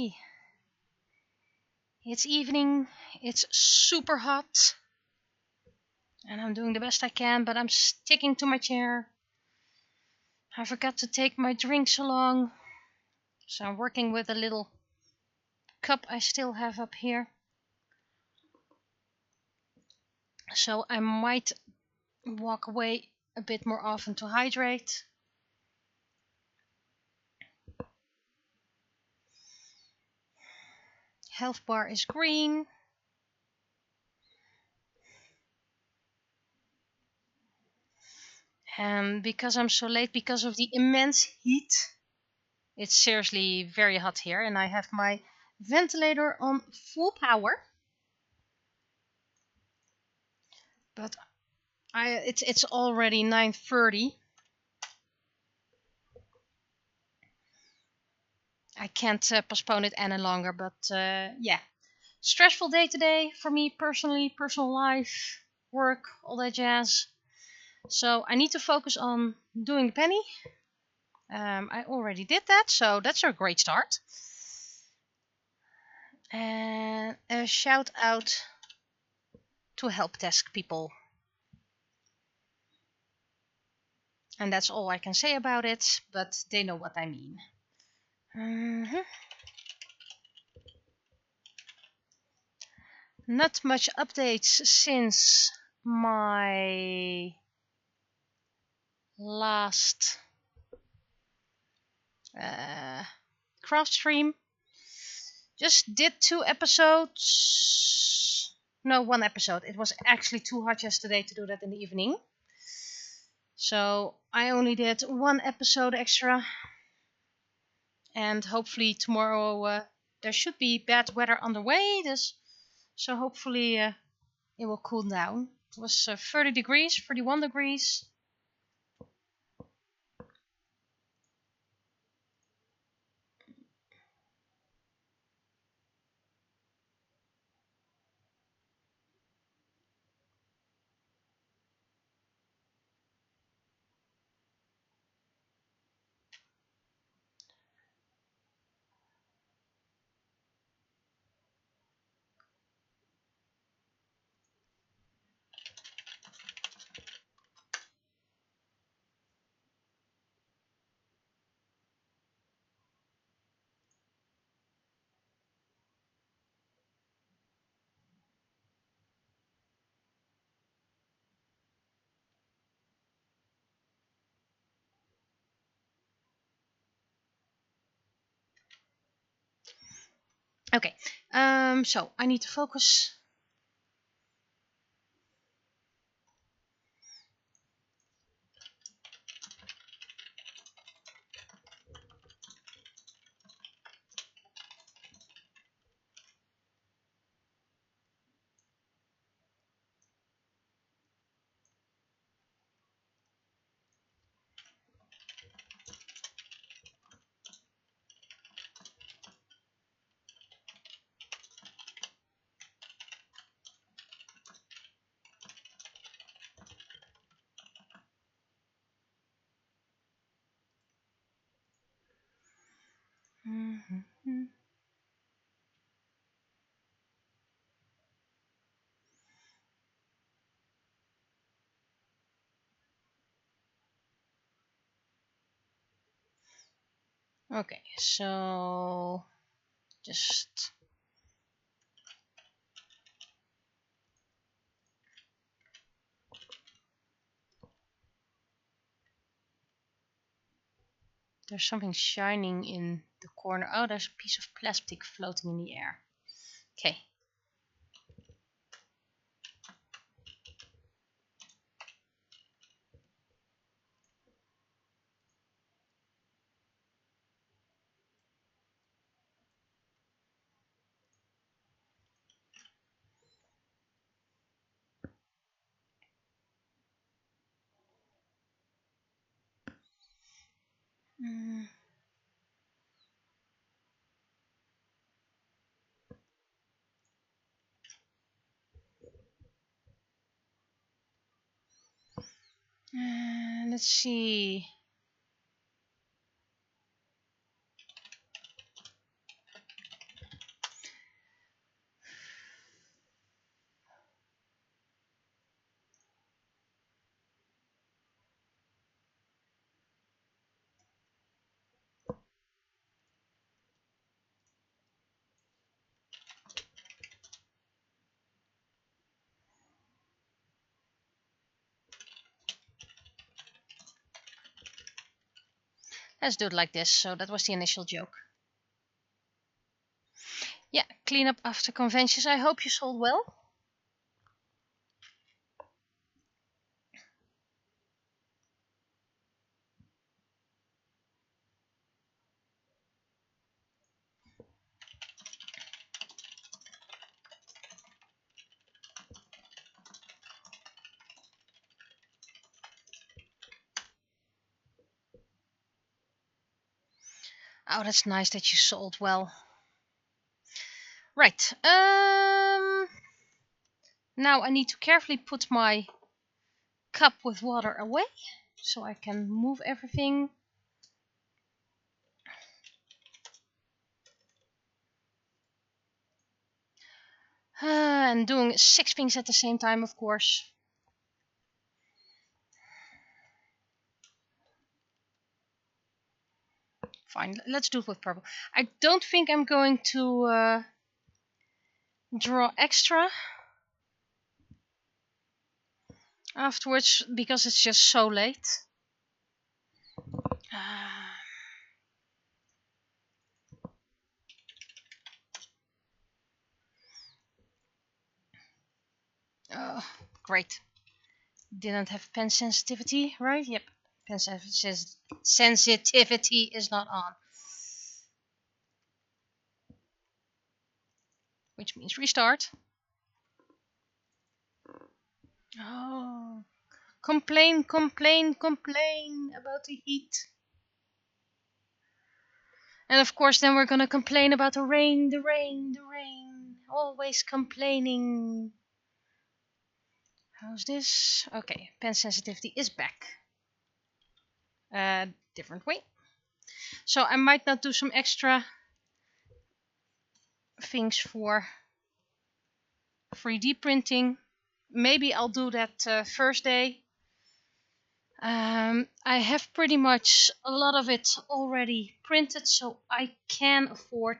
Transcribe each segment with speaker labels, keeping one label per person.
Speaker 1: day. It's evening, it's super hot, and I'm doing the best I can, but I'm sticking to my chair. I forgot to take my drinks along, so I'm working with a little cup I still have up here. So I might walk away a bit more often to hydrate. Health bar is green. And because I'm so late, because of the immense heat, it's seriously very hot here, and I have my ventilator on full power. But it's already 9:30. I can't postpone it any longer, but yeah. Stressful day today for me personally, personal life, work, all that jazz. So I need to focus on doing the penny. I already did that, so that's a great start. And a shout out to help desk people. And that's all I can say about it, but they know what I mean. Not much updates since my last craft stream. Just did 2 episodes. No, 1 episode. It was actually too hot yesterday to do that in the evening. So I only did 1 episode extra. And hopefully tomorrow there should be bad weather on the way. So hopefully it will cool down. It was 30 degrees, 31 degrees. Okay, so I need to focus. Okay, so just there's something shining in the corner. Oh, there's a piece of plastic floating in the air. Okay. Let's see. Let's do it like this. So that was the initial joke. Yeah, clean up after conventions. I hope you sold well. Oh, that's nice that you sold well. Right. Now I need to carefully put my cup with water away so I can move everything. And doing 6 things at the same time, of course. Fine, let's do it with purple. I don't think I'm going to draw extra afterwards because it's just so late. Oh, great. Didn't have pen sensitivity, right? Yep. Pen sensitivity is not on. Which means restart. Oh. Complain about the heat. And of course then we're gonna complain about the rain. Always complaining. How's this? Okay, pen sensitivity is back. Different way. So I might not do some extra things for 3D printing. Maybe I'll do that first day. I have pretty much a lot of it already printed, so I can afford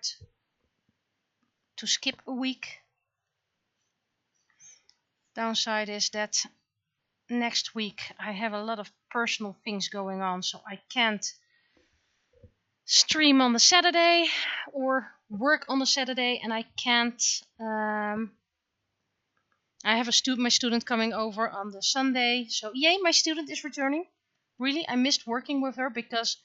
Speaker 1: to skip a week. Downside is that next week I have a lot of personal things going on, so I can't stream on the Saturday or work on the Saturday, and I can't. I have my student coming over on the Sunday, so yay, my student is returning. Really, I missed working with her because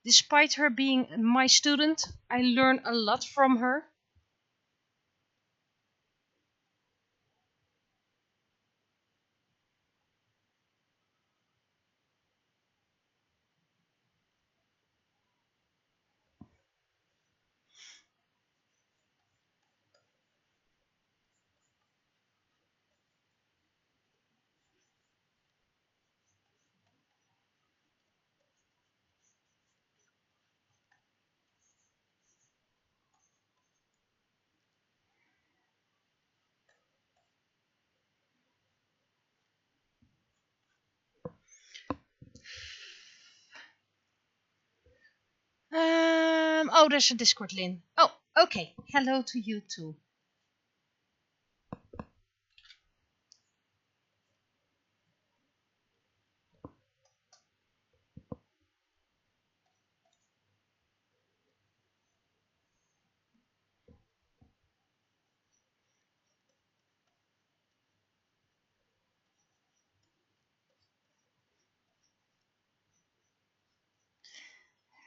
Speaker 1: despite her being my student, I learn a lot from her. Oh, there's a Discord link. Oh, okay. Hello to you too.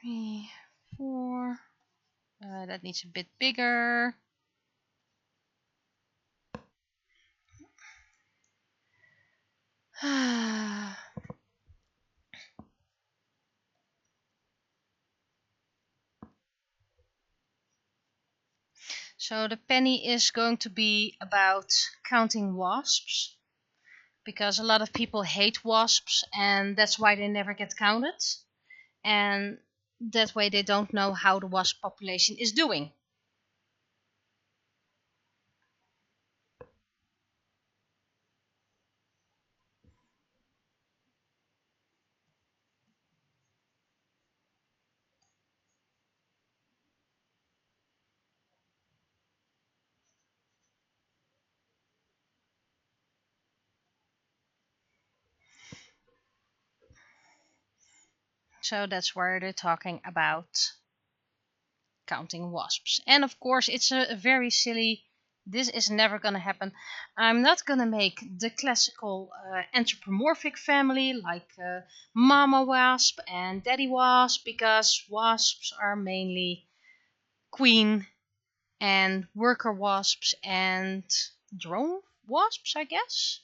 Speaker 1: Three, 4. That needs a bit bigger. So the penny is going to be about counting wasps, because a lot of people hate wasps and that's why they never get counted, and that way they don't know how the wasp population is doing. So that's where they're talking about counting wasps. And of course, it's a very silly. This is never gonna happen. I'm not gonna make the classical anthropomorphic family like Mama Wasp and Daddy Wasp, because wasps are mainly queen and worker wasps and drone wasps, I guess.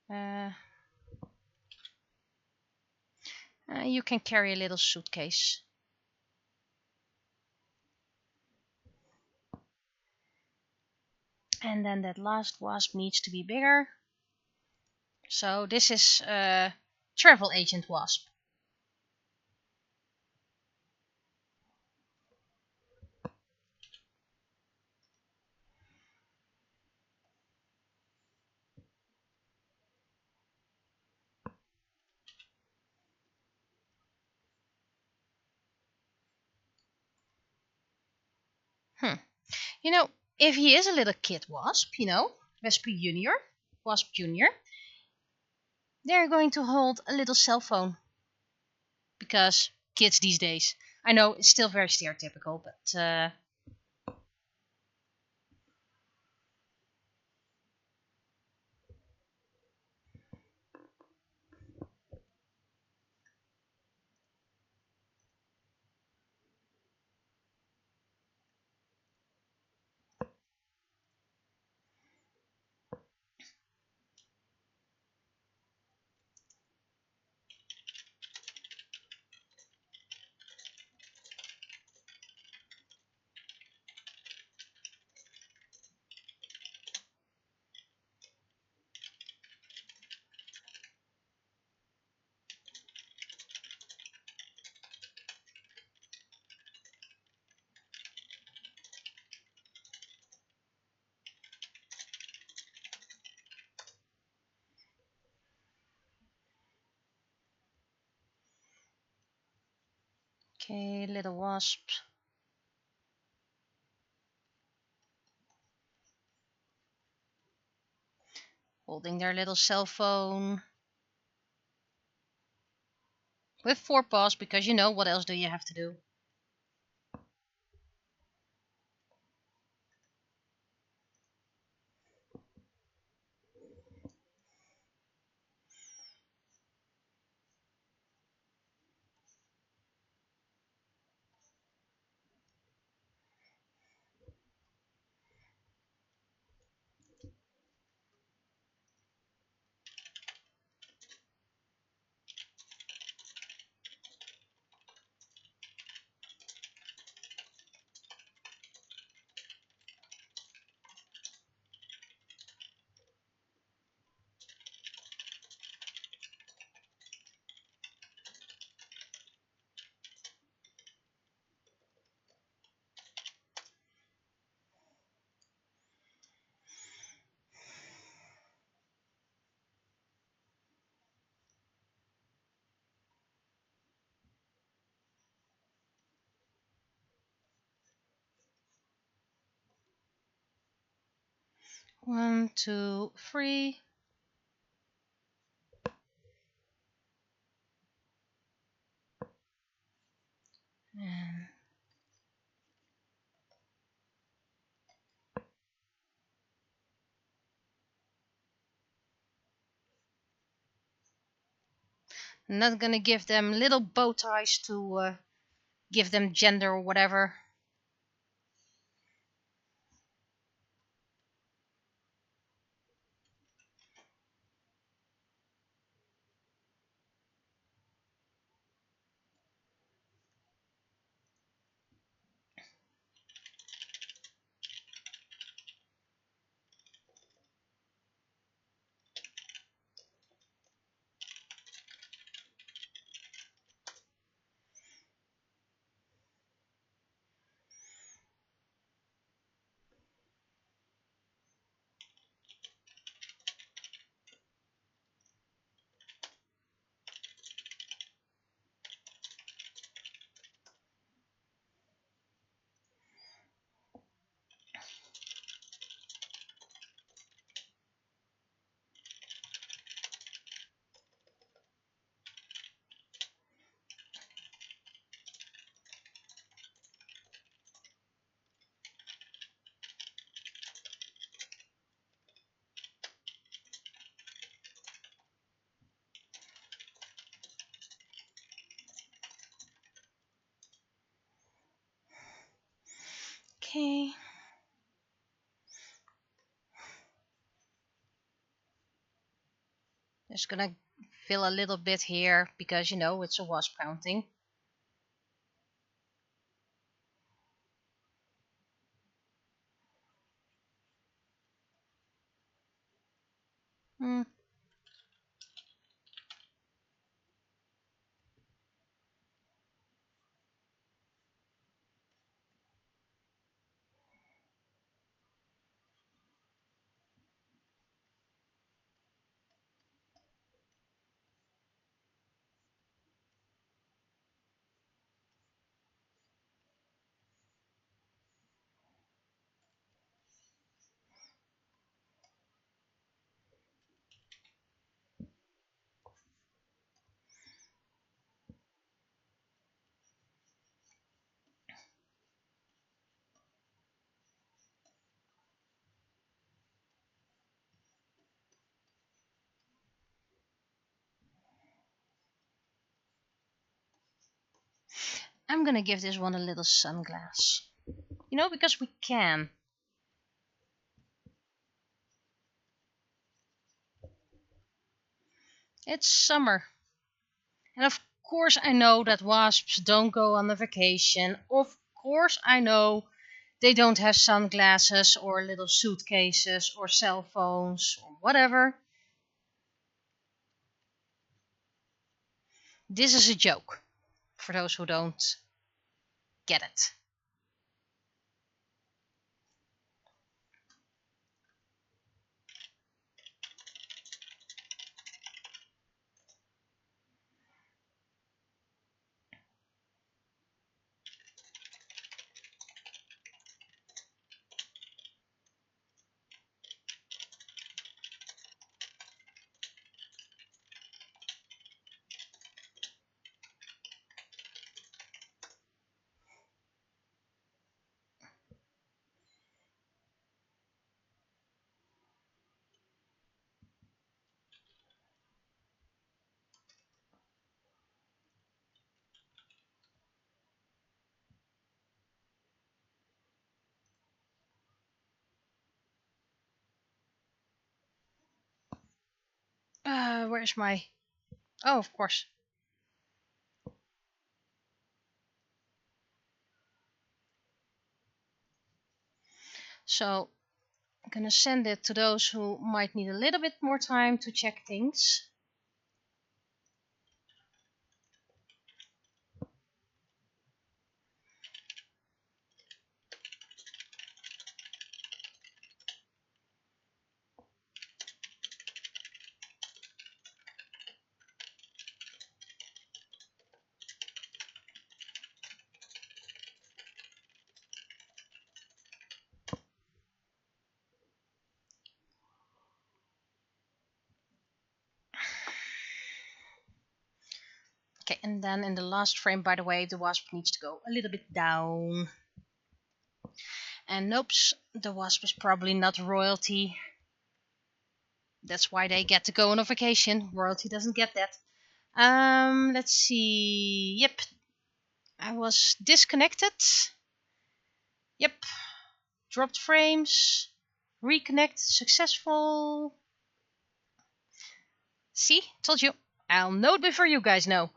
Speaker 1: Uh, you can carry a little suitcase. And then that last wasp needs to be bigger. So this is travel agent wasp. Hmm. You know, if he is a little kid wasp, Wasp Junior, Wasp Junior, they're going to hold a little cell phone. Because kids these days. I know it's still very stereotypical, but okay, little wasps. Holding their little cell phone. With 4 paws, because what else do you have to do? One, two, three. And I'm not gonna give them little bow ties to give them gender or whatever. Okay. Just gonna fill a little bit here because it's a wasp counting. Hmm. I'm gonna give this one a little sunglass. Because we can. It's summer. And of course I know that wasps don't go on a vacation. Of course I know they don't have sunglasses or little suitcases or cell phones or whatever. This is a joke for those who don't get it. Where's my... Oh, of course. So I'm gonna send it to those who might need a little bit more time to check things. Okay, and then in the last frame, by the way, the wasp needs to go a little bit down. And nope, the wasp is probably not royalty. That's why they get to go on a vacation. Royalty doesn't get that. Let's see. Yep, I was disconnected. Yep, dropped frames. Reconnect successful. See, told you. I'll know it before you guys know.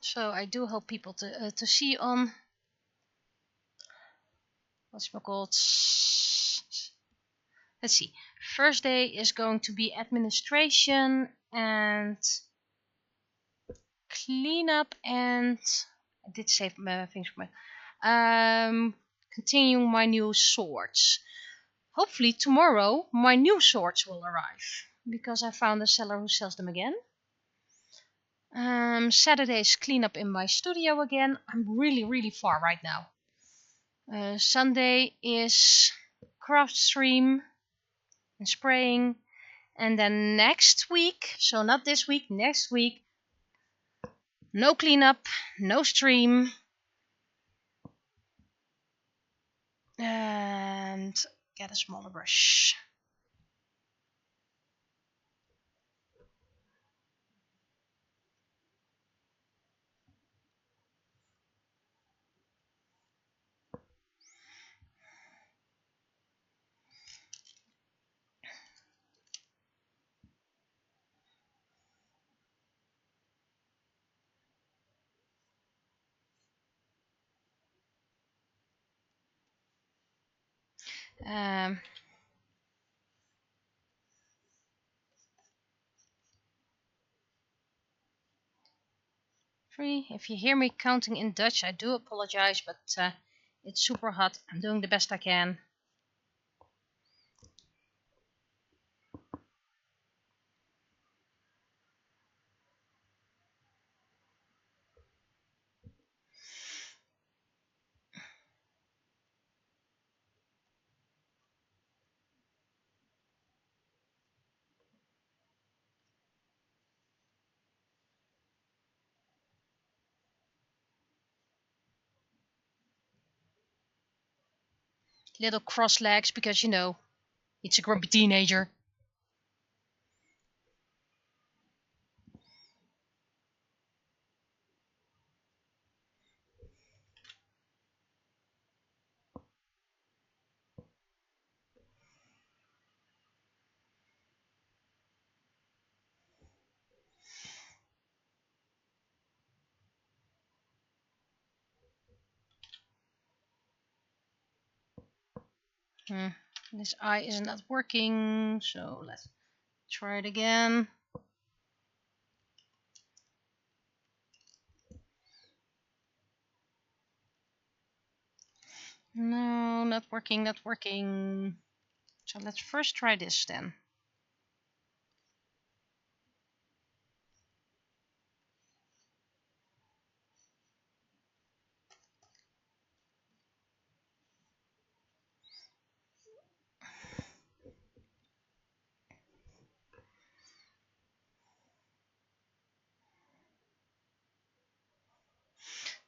Speaker 1: So I do hope people to see on what's it called. Let's see. First day is going to be administration and cleanup, and I did save things for my continuing my new swords. Hopefully tomorrow my new swords will arrive because I found a seller who sells them again. Saturday is cleanup in my studio again. I'm really far right now. Sunday is craft stream and spraying, and then next week, so not this week, next week, No cleanup, no stream. And get a smaller brush. Um, Three. If you hear me counting in Dutch, I do apologize, but it's super hot. I'm doing the best I can. Little cross legs because, you know, it's a grumpy teenager. This eye is not working, so let's try it again. No, not working, not working. So let's first try this then.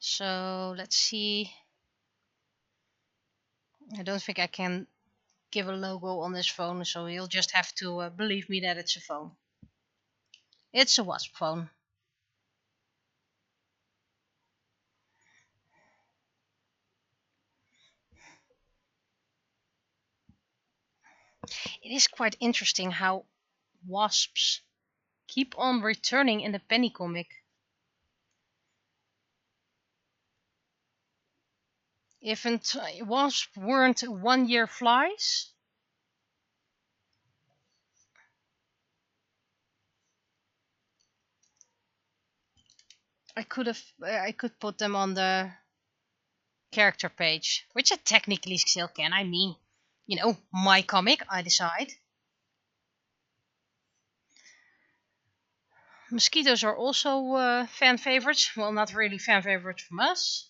Speaker 1: So let's see. I don't think I can give a logo on this phone, so you'll just have to believe me that it's a phone. It's a wasp phone. It is quite interesting how wasps keep on returning in the penny comic. If wasps weren't 1 year flies, I could put them on the character page, which I technically still can. I mean, you know, my comic, I decide. Mosquitoes are also fan favorites. Well, not really fan favorites from us.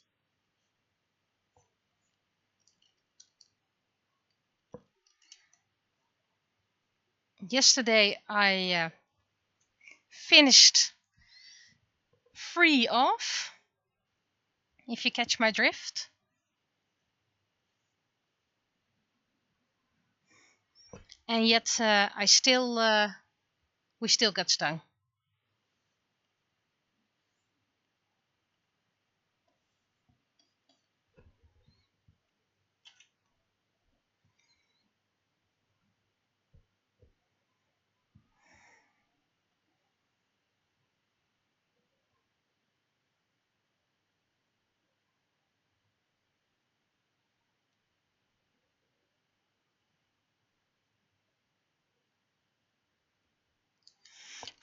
Speaker 1: Yesterday I finished Free off, if you catch my drift. And yet we still got stung.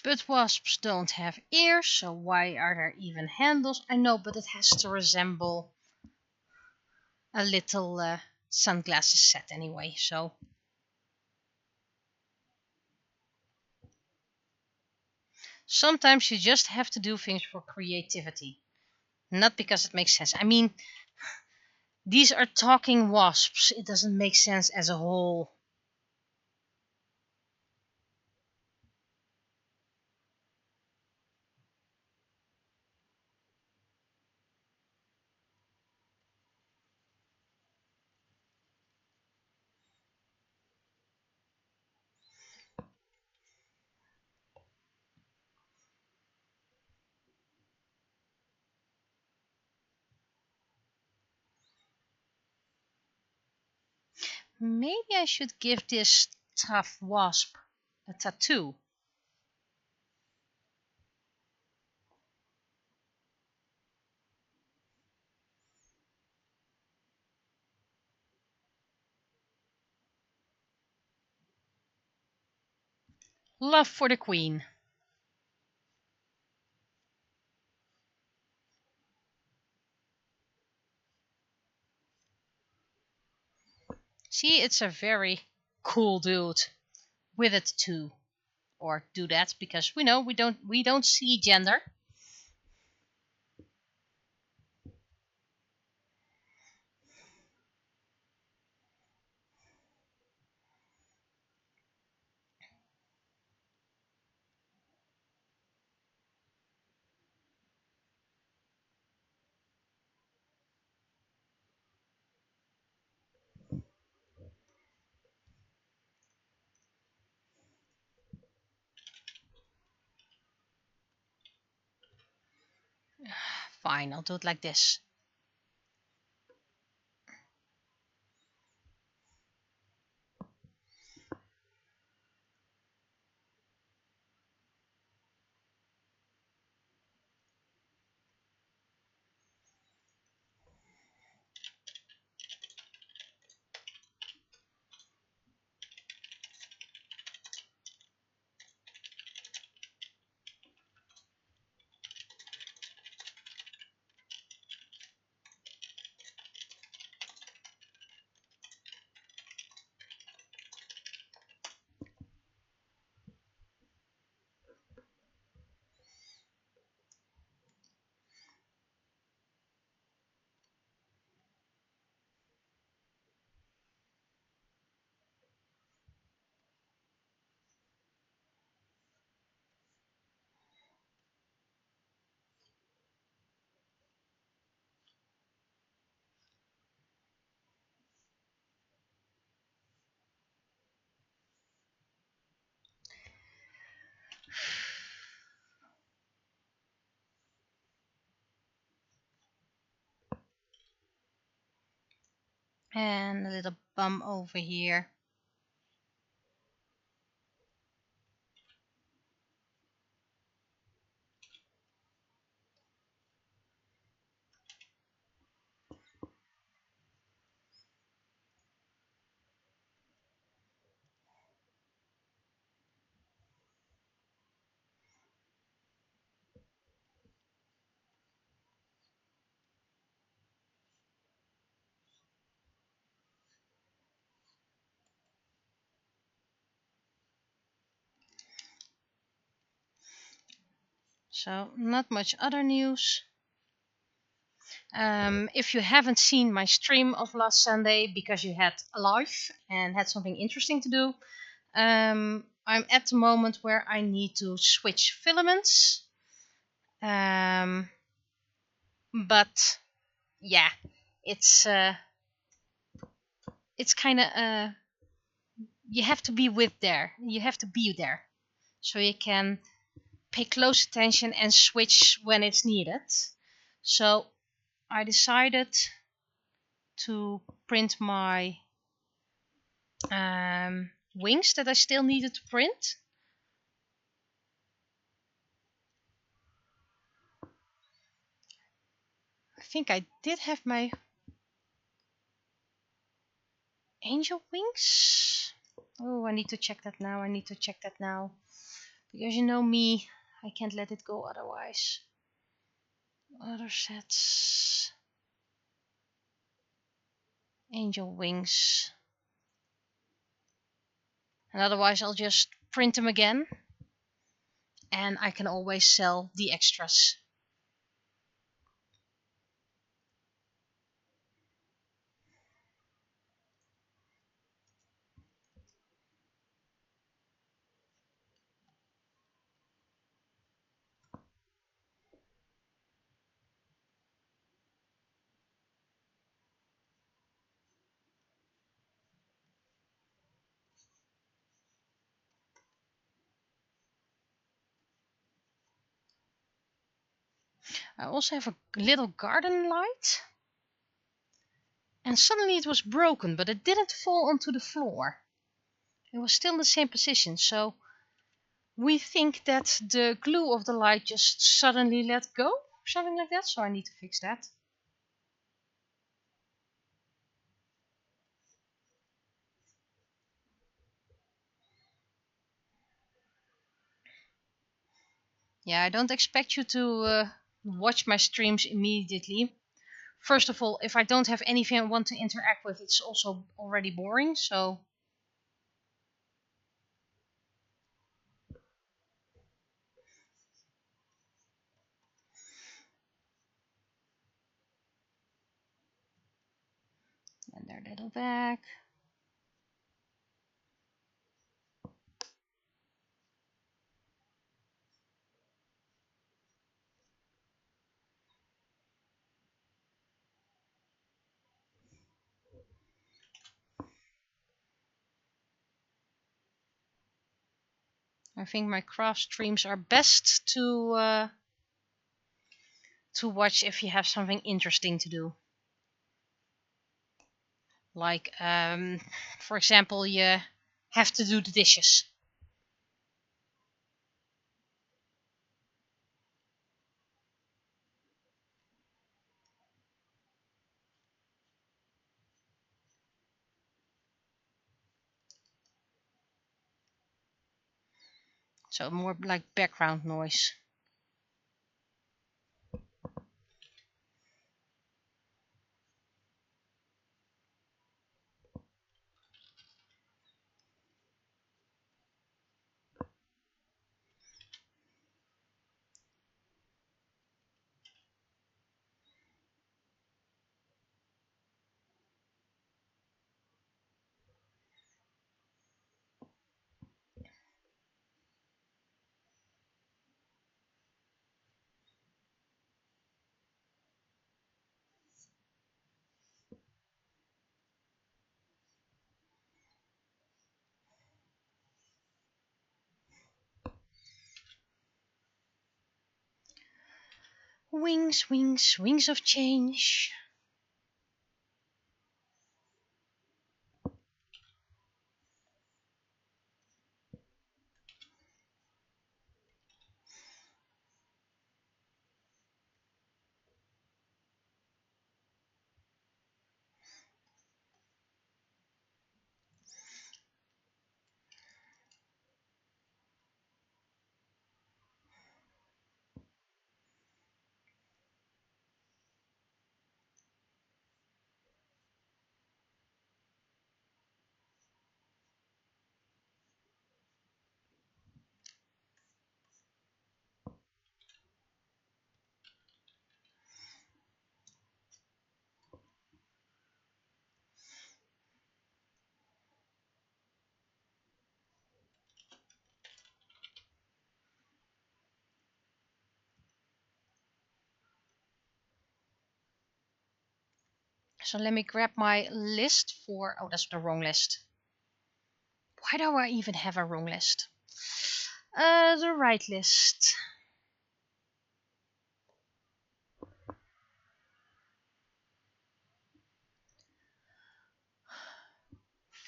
Speaker 1: But wasps don't have ears, so why are there even handles? I know, but it has to resemble a little sunglasses set anyway, so. Sometimes you just have to do things for creativity. Not because it makes sense. I mean, these are talking wasps. It doesn't make sense as a whole. Maybe I should give this tough wasp a tattoo. Love for the Queen. See, it's a very cool dude with a tattoo. Or do that because we know we don't see gender. Fine, I'll do it like this. And a little bum over here. So not much other news. If you haven't seen my stream of last Sunday because you had a live and had something interesting to do, I'm at the moment where I need to switch filaments. But yeah, it's kind of you have to be with there. You have to be there, so you can pay close attention and switch when it's needed. So I decided to print my wings that I still needed to print. I think I did have my angel wings. Oh, I need to check that now. Because you know me, I can't let it go otherwise. Other sets. Angel wings. And otherwise I'll just print them again. And I can always sell the extras. I also have a little garden light. And suddenly it was broken, but it didn't fall onto the floor. It was still in the same position, so we think that the glue of the light just suddenly let go, something like that, so I need to fix that. Yeah, I don't expect you to watch my streams immediately. First of all, if I don't have anything I want to interact with, it's also already boring, so... And their little bag. I think my craft streams are best to watch if you have something interesting to do. Like, for example, you have to do the dishes. So more like background noise. Wings, wings, wings of change. So let me grab my list for... Oh, that's the wrong list. Why do I even have a wrong list? The right list.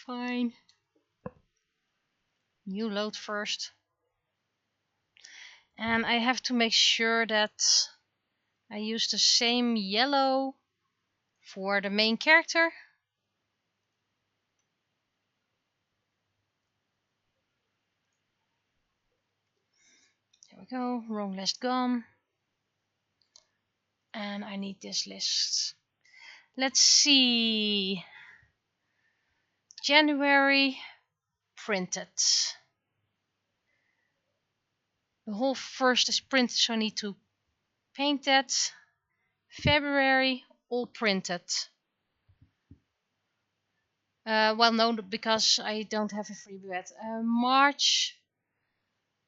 Speaker 1: Fine. New load first. And I have to make sure that I use the same yellow for the main character. There we go. Wrong list gone. And I need this list. Let's see. January printed. The whole first is printed, so I need to paint that. February, all printed. Well, no, because I don't have a freebie yet. March,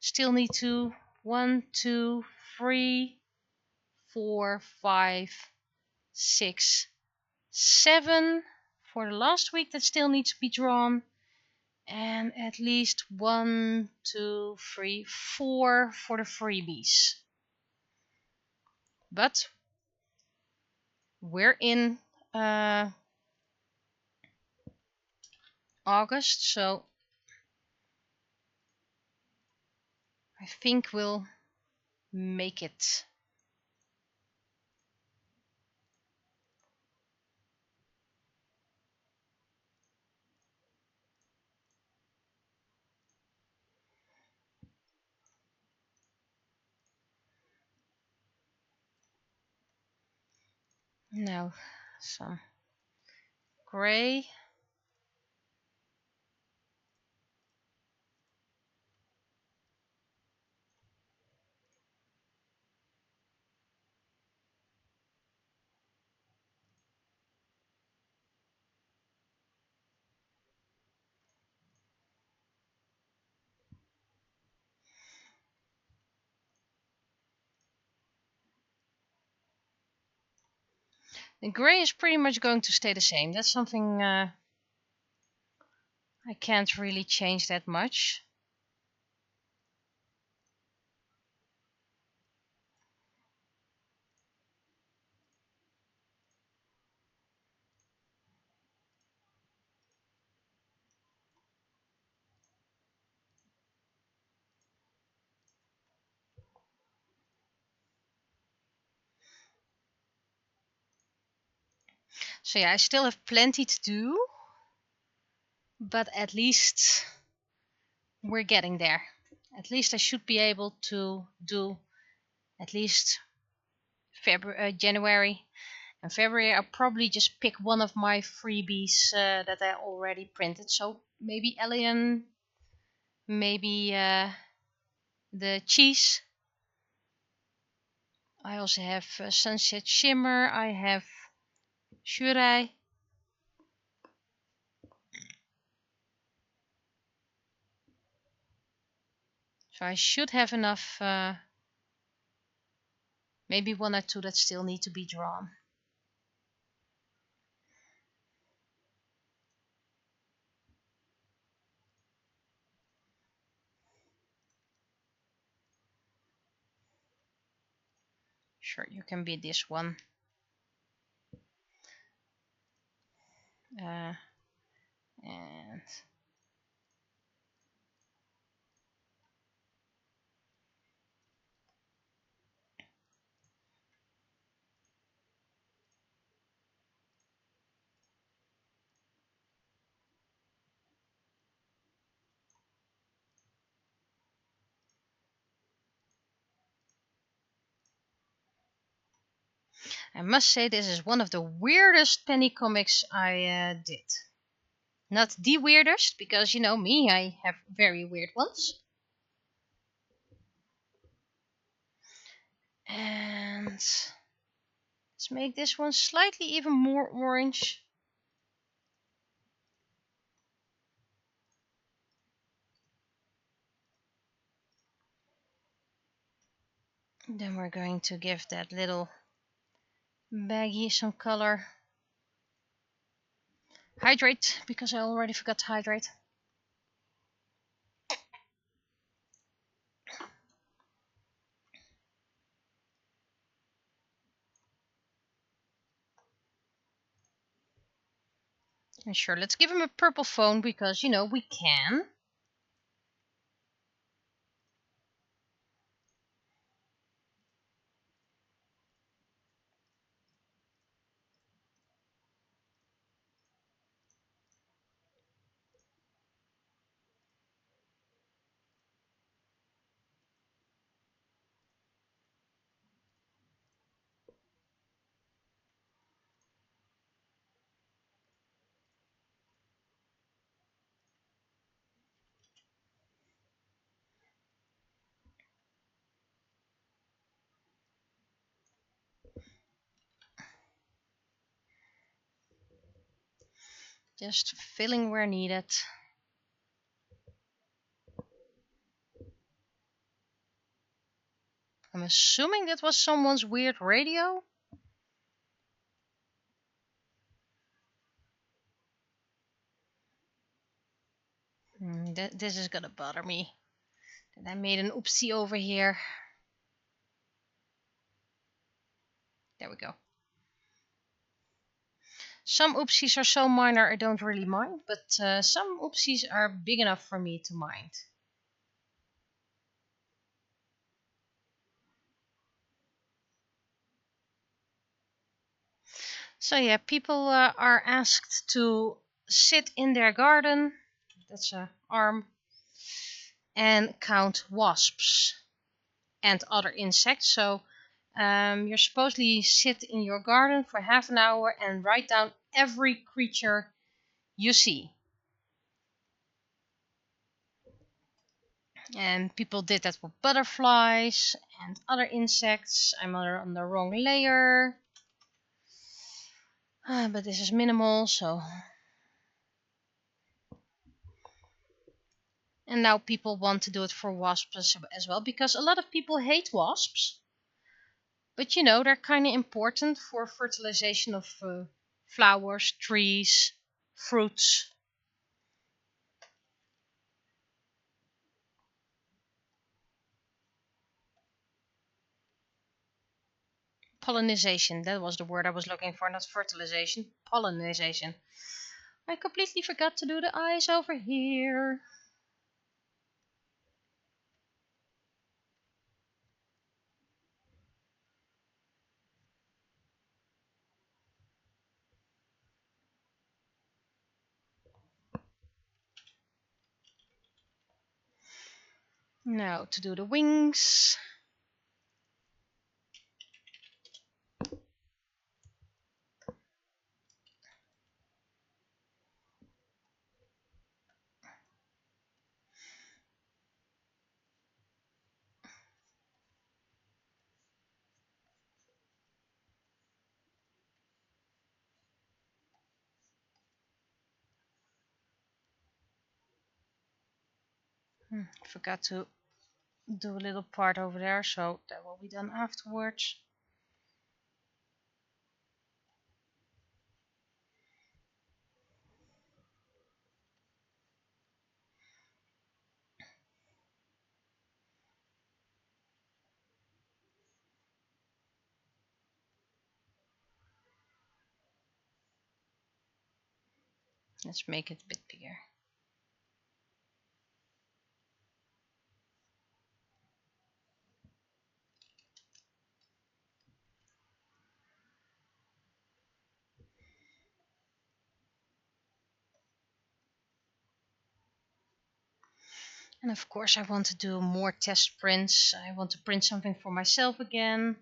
Speaker 1: still need to 1, 2, 3, 4, 5, 6, 7 for the last week that still needs to be drawn. And at least 1, 2, 3, 4 for the freebies. But we're in August, so I think we'll make it. Now, some gray. The gray is pretty much going to stay the same. That's something I can't really change that much. So yeah, I still have plenty to do, but at least we're getting there. At least I should be able to do at least January and February. I'll probably just pick one of my freebies that I already printed. So maybe Alien, maybe the cheese. I also have Sunset Shimmer. I have Shurai. So I should have enough. Maybe one or two that still need to be drawn. Sure, you can be this one. And I must say this is one of the weirdest penny comics I did. Not the weirdest, because you know me, I have very weird ones. And let's make this one slightly even more orange. Then we're going to give that little baggie some color. Hydrate, because I already forgot to hydrate. And sure, let's give him a purple phone, because, you know, we can. Just filling where needed. I'm assuming that was someone's weird radio. This is gonna bother me. That I made an oopsie over here. There we go. Some oopsies are so minor I don't really mind, but some oopsies are big enough for me to mind. So yeah, people are asked to sit in their garden, that's a arm, and count wasps and other insects. So you're supposedly sit in your garden for half an hour and write down every creature you see. And people did that with butterflies and other insects. I'm on the wrong layer. But this is minimal, so. And now people want to do it for wasps as well, because a lot of people hate wasps. But you know, they're kind of important for fertilization of flowers, trees, fruits. Pollinization, that was the word I was looking for, not fertilization. Pollinization. I completely forgot to do the eyes over here. Now to do the wings. Forgot to do a little part over there, so that will be done afterwards. Let's make it a bit bigger. And of course I want to do more test prints. I want to print something for myself again.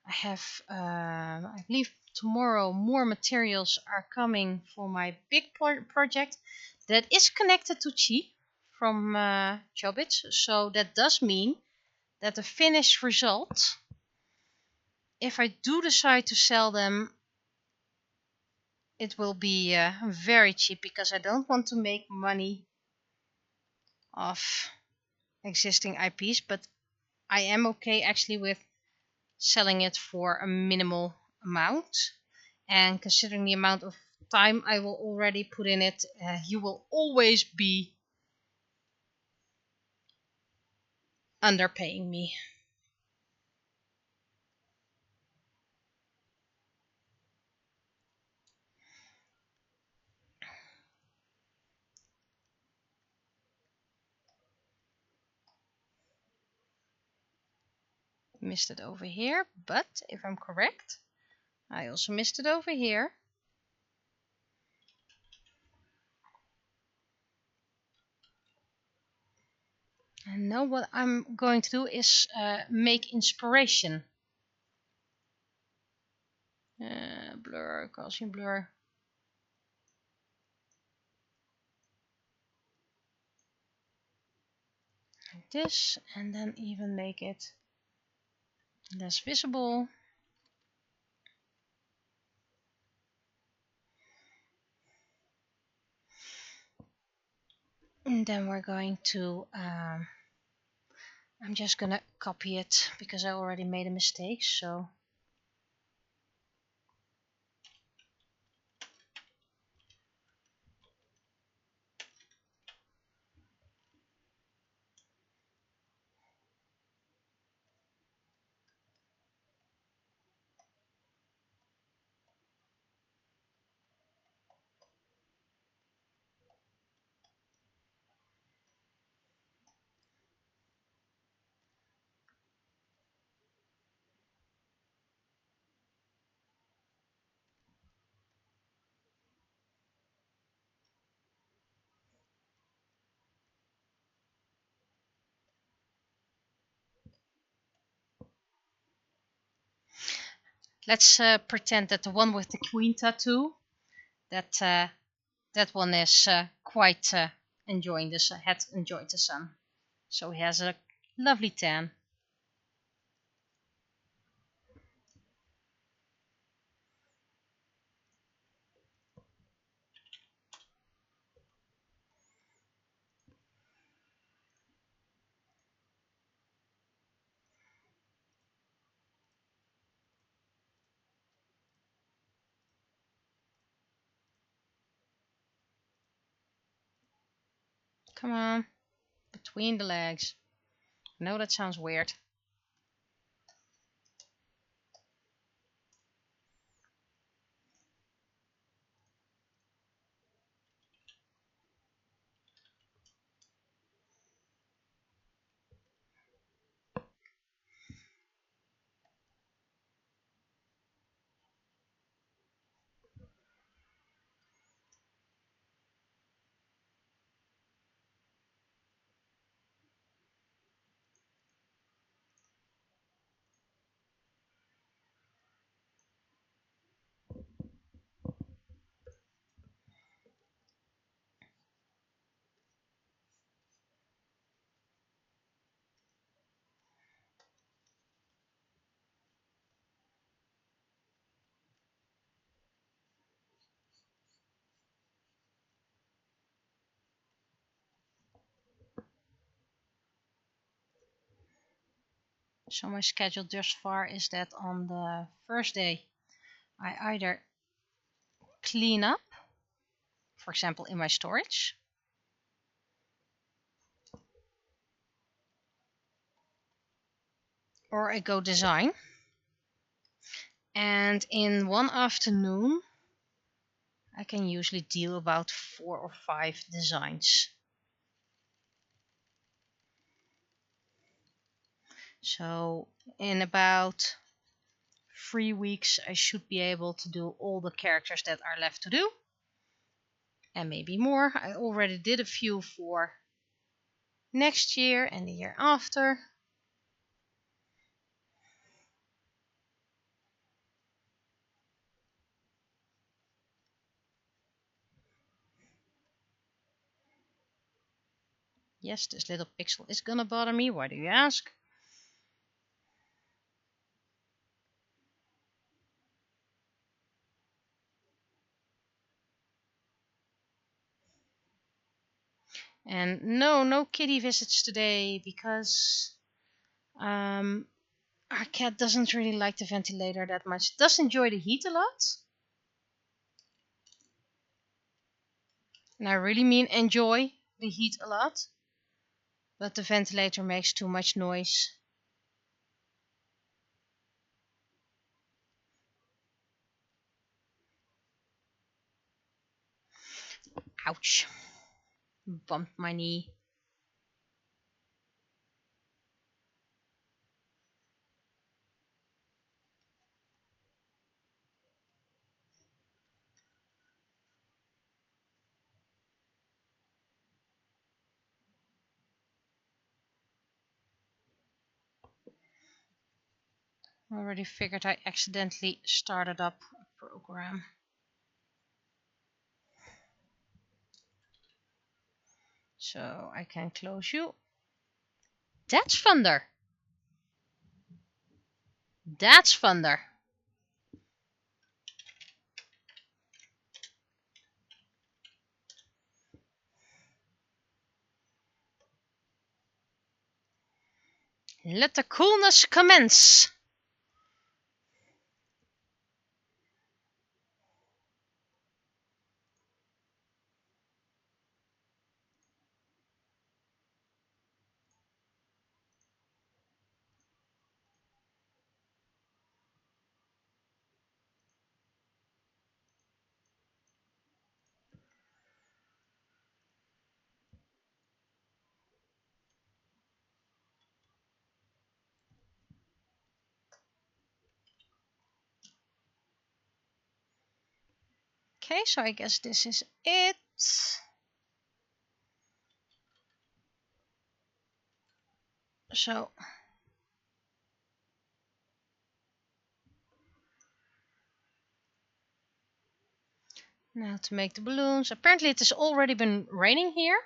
Speaker 1: I have, I believe tomorrow more materials are coming for my big project that is connected to Chi from Chobits. So that does mean that the finished result, if I do decide to sell them, it will be very cheap, because I don't want to make money off existing IPs, but I am okay actually with selling it for a minimal amount. And considering the amount of time I will already put in it, you will always be underpaying me. Missed it over here, but if I'm correct, I also missed it over here. And now what I'm going to do is make inspiration. Blur, Gaussian blur. Like this, and then even make it less visible. And then we're going to, I'm just gonna copy it because I already made a mistake, so. Let's pretend that the one with the queen tattoo, that one is quite enjoying this. Had enjoyed the sun, so he has a lovely tan. Come on, between the legs. I know that sounds weird. So my schedule thus far is that on the first day I either clean up, for example in my storage, or I go design, and in one afternoon I can usually deal about 4 or 5 designs. So in about 3 weeks I should be able to do all the characters that are left to do, and maybe more. I already did a few for next year and the year after. Yes, this little pixel is gonna bother me. Why do you ask? And no kitty visits today because our cat doesn't really like the ventilator that much. Does enjoy the heat a lot. And I really mean enjoy the heat a lot. But the ventilator makes too much noise. Ouch. Bumped my knee. I already figured I accidentally started up a program. So I can close you. That's thunder. That's thunder. Let the coolness commence. Okay, so I guess this is it. So Now to make the balloons. Apparently it has already been raining here.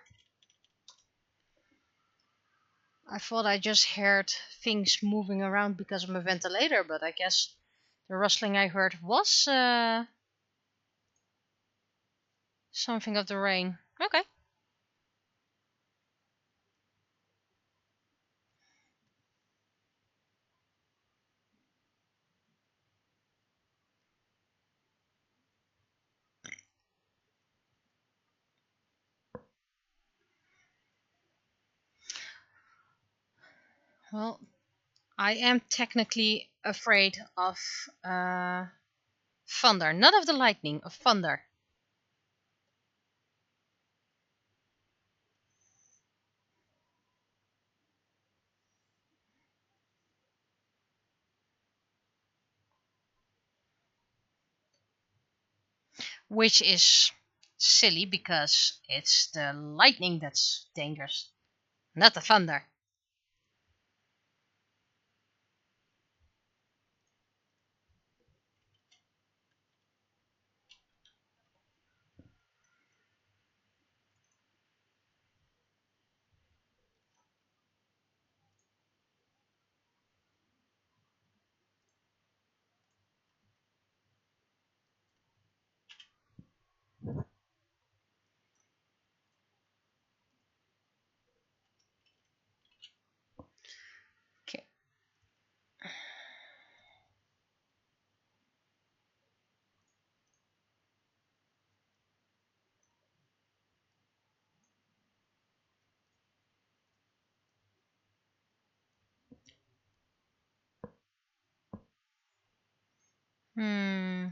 Speaker 1: I thought I just heard things moving around because of my ventilator, but I guess the rustling I heard was something of the rain. Okay. Well, I am technically afraid of thunder. Not of the lightning, of thunder. Which is silly because it's the lightning that's dangerous, not the thunder. Okay. Hmm.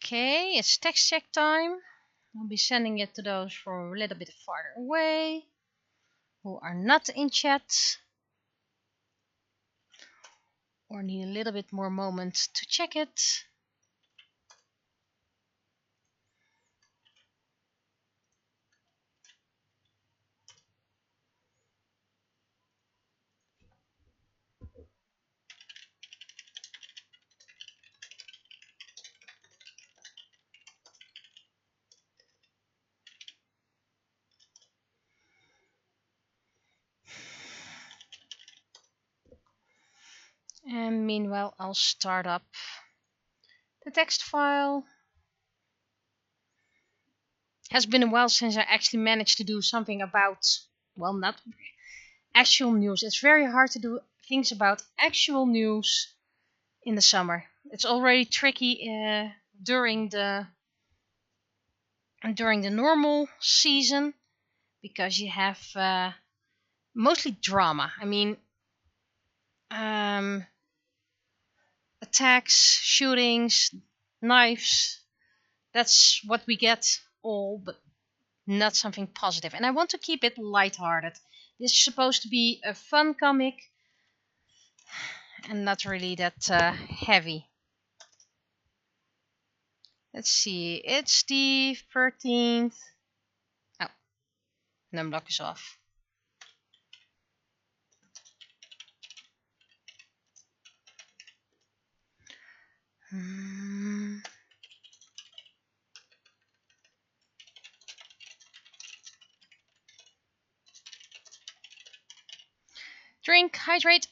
Speaker 1: Okay, it's text check time. I'll be sending it to those from a little bit farther away who are not in chat or need a little bit more moment to check it. And meanwhile, I'll start up the text file. Has been a while since I actually managed to do something about, well, not actual news. It's very hard to do things about actual news in the summer. It's already tricky during the normal season because you have mostly drama. I mean, um, attacks, shootings, knives. That's what we get all, but not something positive. And I want to keep it lighthearted. This is supposed to be a fun comic and not really that heavy. Let's see, it's the 13th. Oh, numblock is off. Hmm. Drink, hydrate.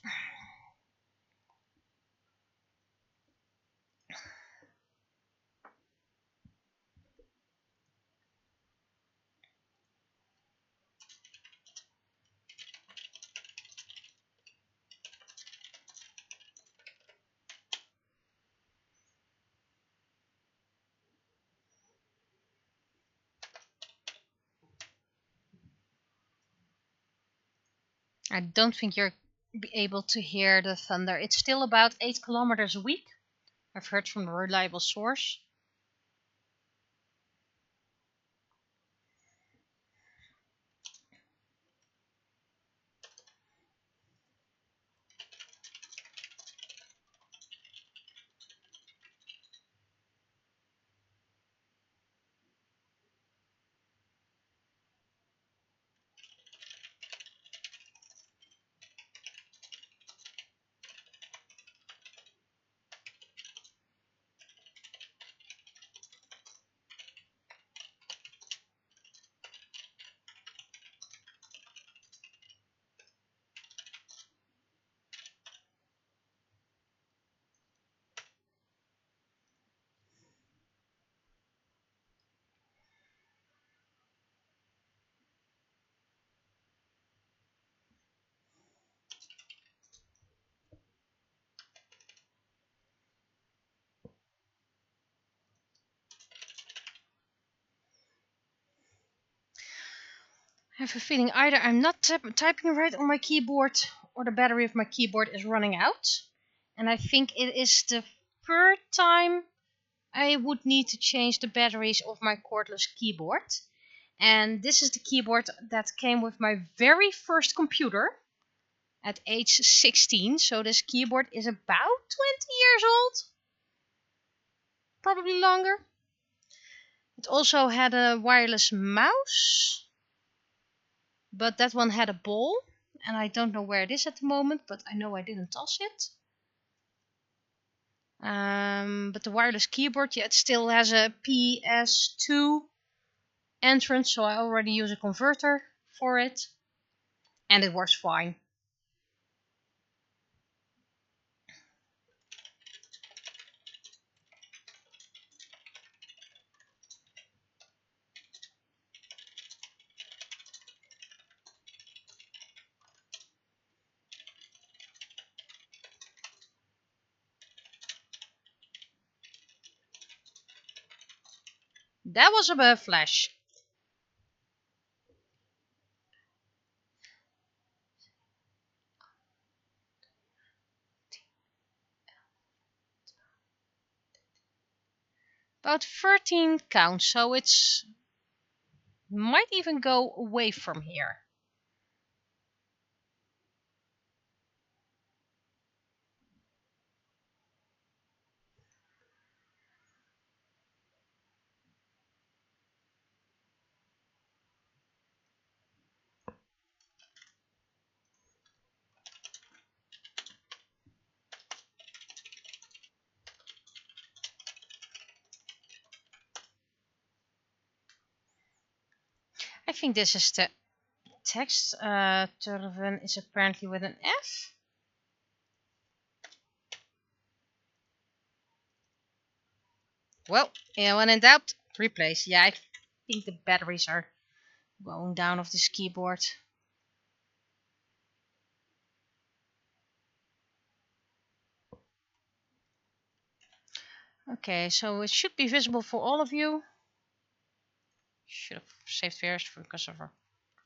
Speaker 1: I don't think you're able to hear the thunder. It's still about 8 kilometers a week. I've heard from a reliable source. I have a feeling either I'm not typing right on my keyboard or the battery of my keyboard is running out. And I think it is the third time I would need to change the batteries of my cordless keyboard. And this is the keyboard that came with my very first computer at age 16. So this keyboard is about 20 years old. Probably longer. It also had a wireless mouse. But that one had a ball. And I don't know where it is at the moment. But I know I didn't toss it. But the wireless keyboard, yeah, it still has a PS2 entrance. So I already use a converter for it. And it works fine. That was a flash. About 13 counts, so it's might even go away from here. I think this is the text. Turven is apparently with an F. Well, when in doubt, replace. Yeah, I think the batteries are going down of this keyboard. Okay, so it should be visible for all of you. Should have saved first because of our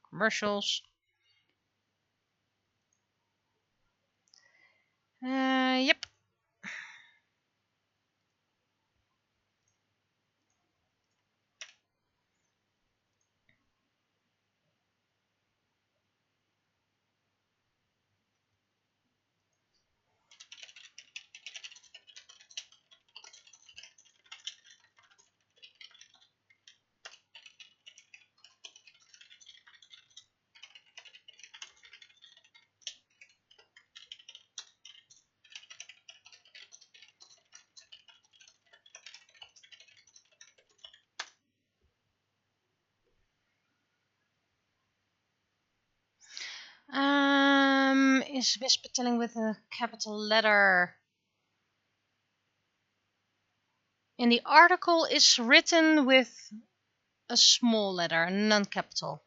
Speaker 1: commercials. Yep. is misspelling with a capital letter? In the article is written with a small letter, non-capital.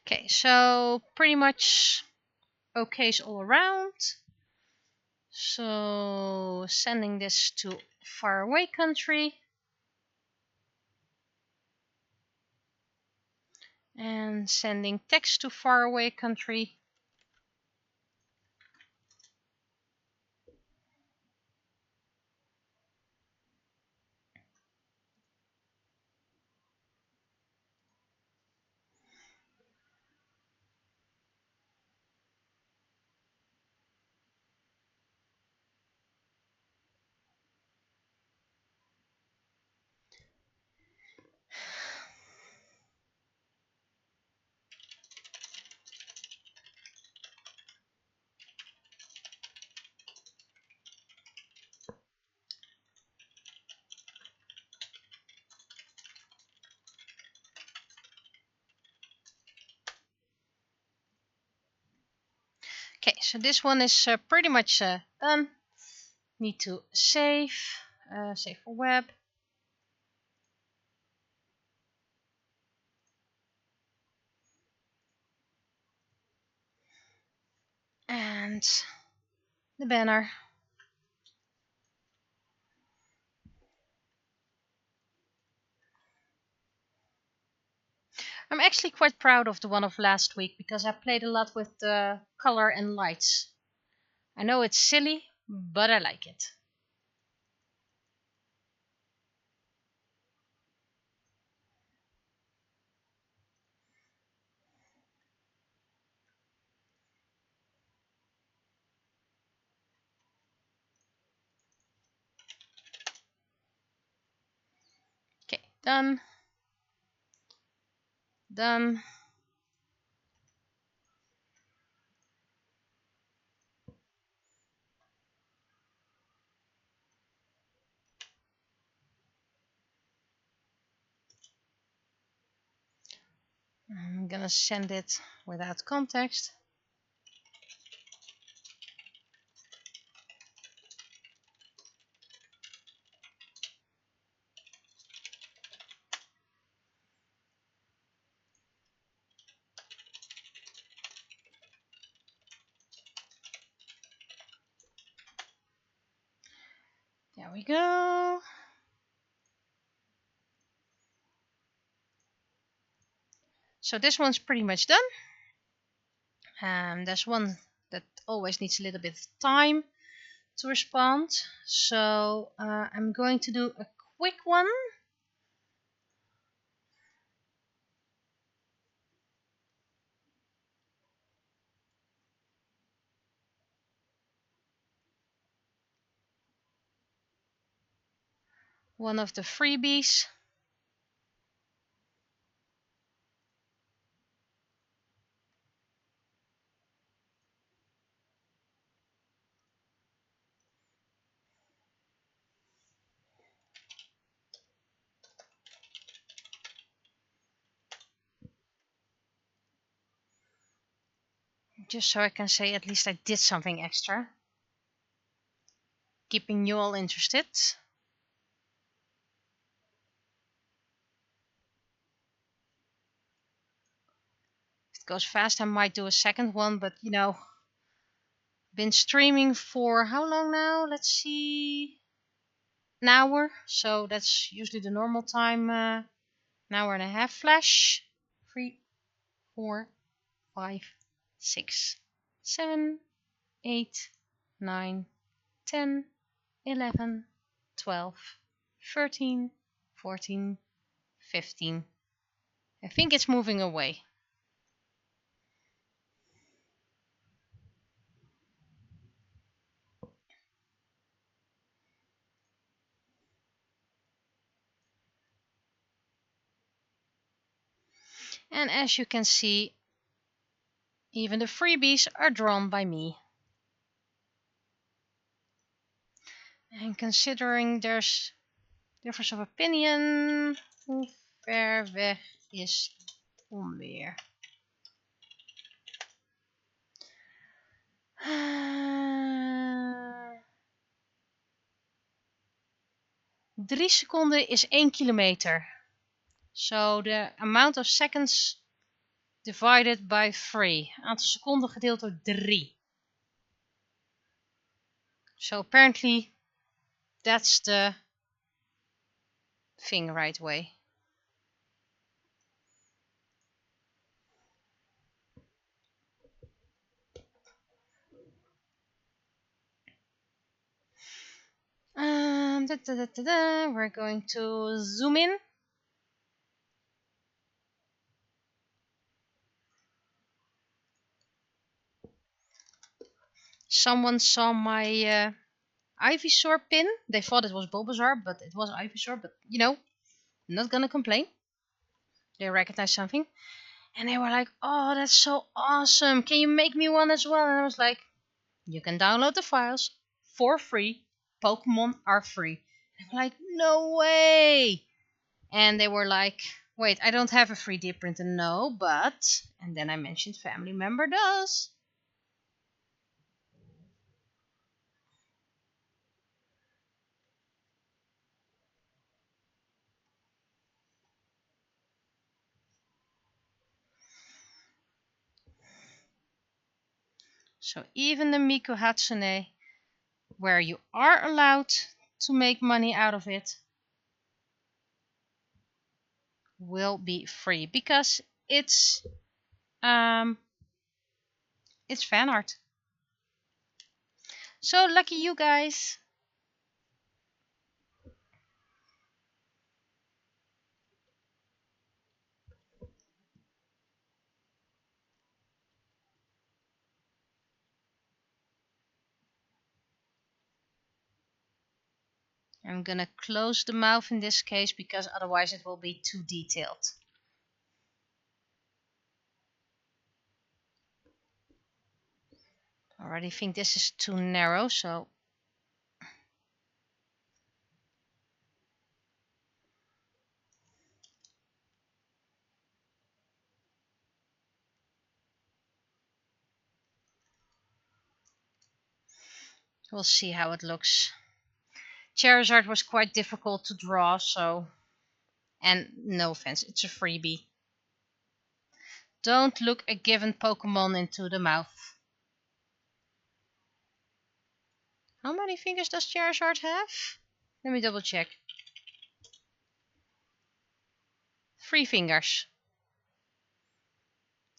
Speaker 1: Okay, so pretty much okays all around. So sending this to faraway country. And sending text to faraway country. Okay, so this one is pretty much done. Need to save for web. And the banner. I'm actually quite proud of the one of last week because I played a lot with the color and lights. I know it's silly, but I like it. Okay, done. Done. I'm gonna send it without context. There we go. So this one's pretty much done. There's one that always needs a little bit of time to respond. So I'm going to do a quick one. One of the freebies. Just so I can say at least I did something extra. Keeping you all interested. If it goes fast, I might do a second one, but you know, been streaming for how long now? Let's see. An hour. So that's usually the normal time. An hour and a half flash. 3, 4, 5, 6, 7, 8, 9, 10, 11, 12, 13, 14, 15. I think it's moving away. And as you can see, even the freebies are drawn by me. And considering there's difference of opinion, hoe ver weg is onweer? 3 seconden is 1 kilometer. So the amount of seconds divided by 3. Aantal seconden gedeeld door 3. So apparently that's the thing right way. We're going to zoom in. Someone saw my Ivysaur pin. They thought it was Bulbasaur, but it was Ivysaur. But you know, I'm not gonna complain. They recognized something. And they were like, oh, that's so awesome. Can you make me one as well? And I was like, you can download the files for free. Pokemon are free. And they were like, no way. And they were like, wait, I don't have a 3D printer. No, but... And then I mentioned family member does. So even the Miku Hatsune, where you are allowed to make money out of it, will be free because it's fan art. So lucky you guys. I'm gonna close the mouth in this case because otherwise it will be too detailed. I already think this is too narrow, so we'll see how it looks. Charizard was quite difficult to draw, so... And no offense, it's a freebie. Don't look a given Pokemon into the mouth. How many fingers does Charizard have? Let me double check. 3 fingers.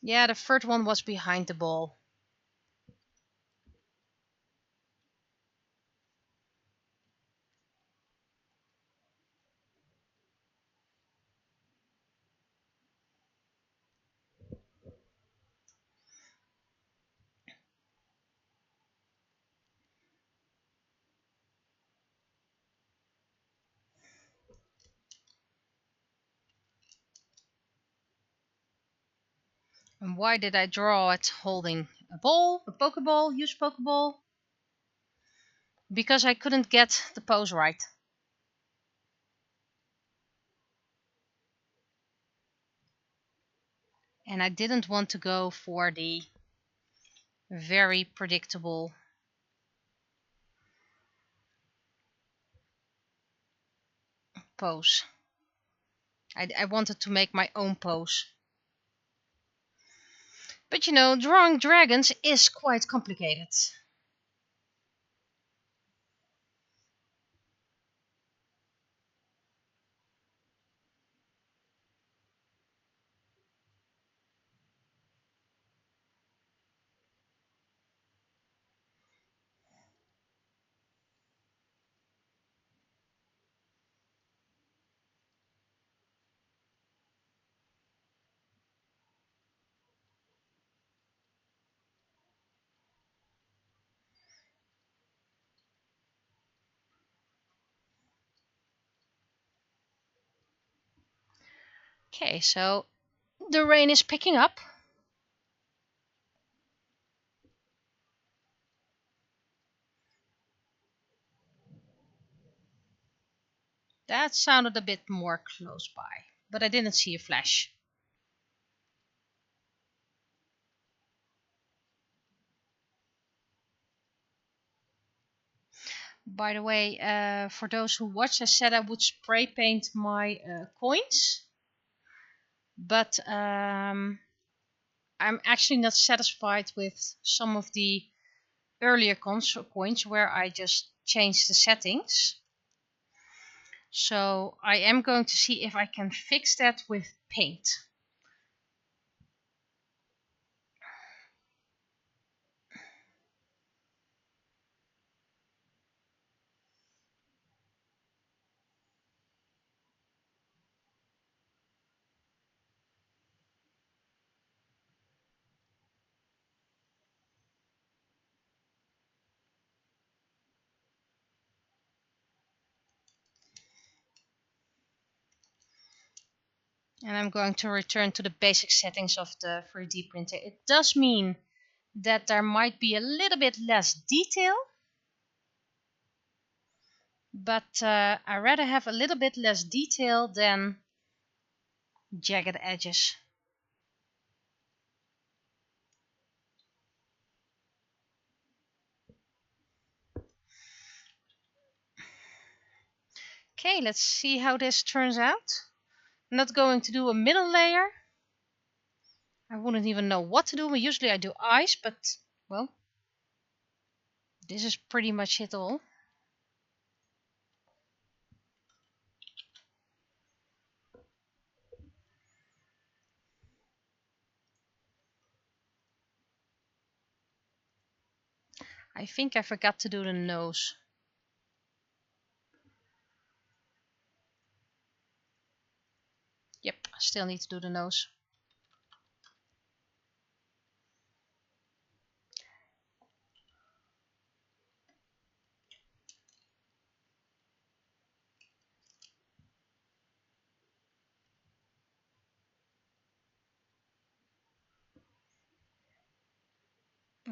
Speaker 1: Yeah, the third one was behind the ball. And why did I draw it holding a ball, a Pokeball, use Pokeball? Because I couldn't get the pose right. And I didn't want to go for the very predictable pose. I wanted to make my own pose. But you know, drawing dragons is quite complicated. Okay, so The rain is picking up. That sounded a bit more close by, but I didn't see a flash. By the way, for those who watch, I said I would spray paint my coins, but I'm actually not satisfied with some of the earlier coins where I just changed the settings. So I am going to see if I can fix that with paint. And I'm going to return to the basic settings of the 3D printer. It does mean that there might be a little bit less detail, but I rather have a little bit less detail than jagged edges. Okay, let's see how this turns out. I'm not going to do a middle layer. I wouldn't even know what to do. Usually I do eyes, but well, this is pretty much it all. I think I forgot to do the nose. Yep, I still need to do the nose.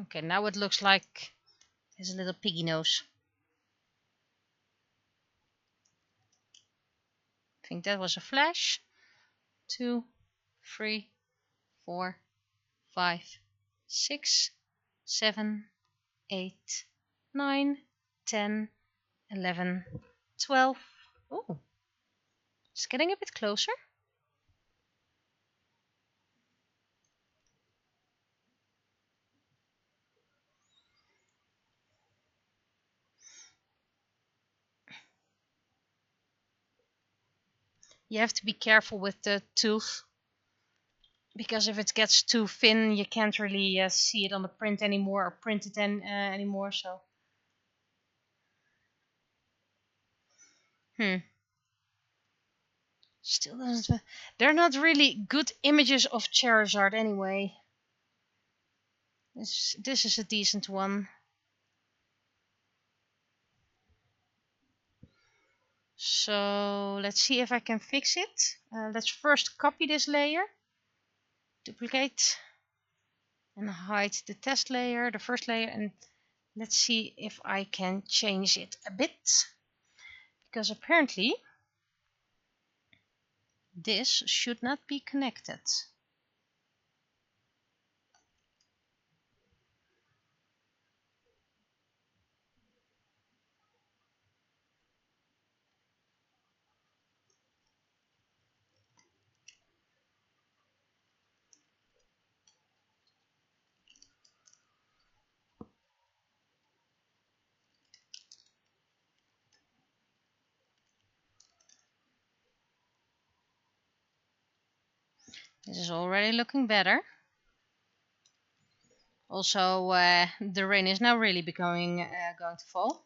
Speaker 1: Okay, now it looks like there's a little piggy nose. I think that was a flash. 2, 3, 4, 5, 6, 7, 8, 9, 10, 11, 12. Oh, it's getting a bit closer. You have to be careful with the tooth, because if it gets too thin, you can't really see it on the print anymore or print it anymore. So, still doesn't. They're not really good images of Charizard anyway. This is a decent one. So let's see if I can fix it. Let's first copy this layer, duplicate, and hide the test layer, the first layer, and let's see if I can change it a bit, because apparently this should not be connected. This is already looking better. Also, the rain is now really becoming going to fall.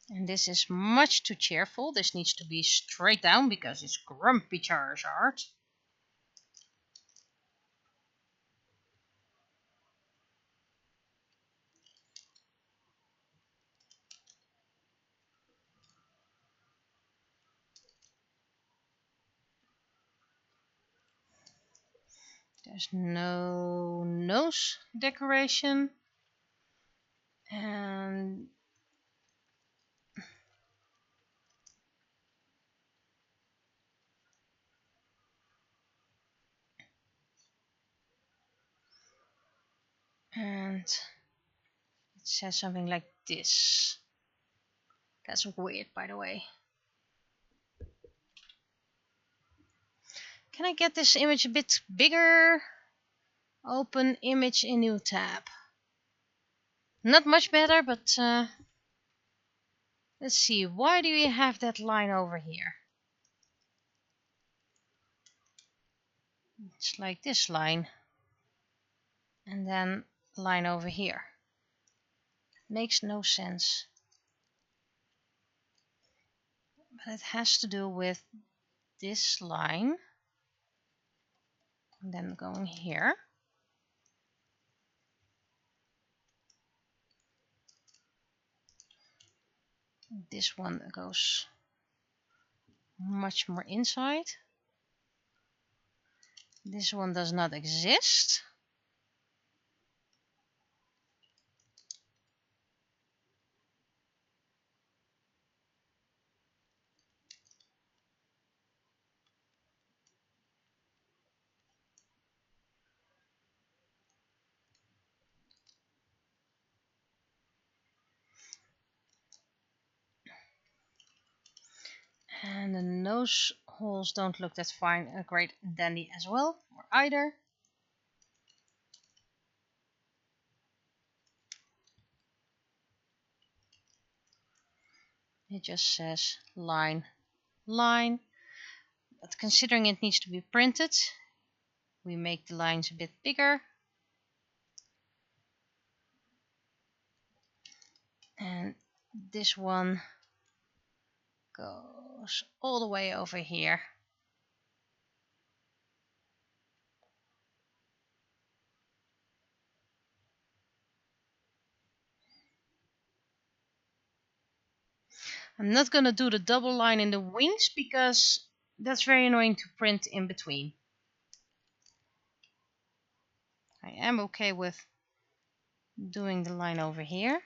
Speaker 1: And this is much too cheerful. This needs to be straight down because it's grumpy Charizard. There's no nose decoration. And it says something like this. That's weird, by the way. Can I get this image a bit bigger? Open image in new tab. Not much better, but let's see. Why do you have that line over here? It's like this line. And then line over here. Makes no sense. But it has to do with this line. And then going here. This one goes much more inside. This one does not exist. And the nose holes don't look that fine, great dandy as well, or either. It just says line, line. But considering it needs to be printed, we make the lines a bit bigger. And this one goes all the way over here. I'm not going to do the double line in the wings because that's very annoying to print in between. I am okay with doing the line over here.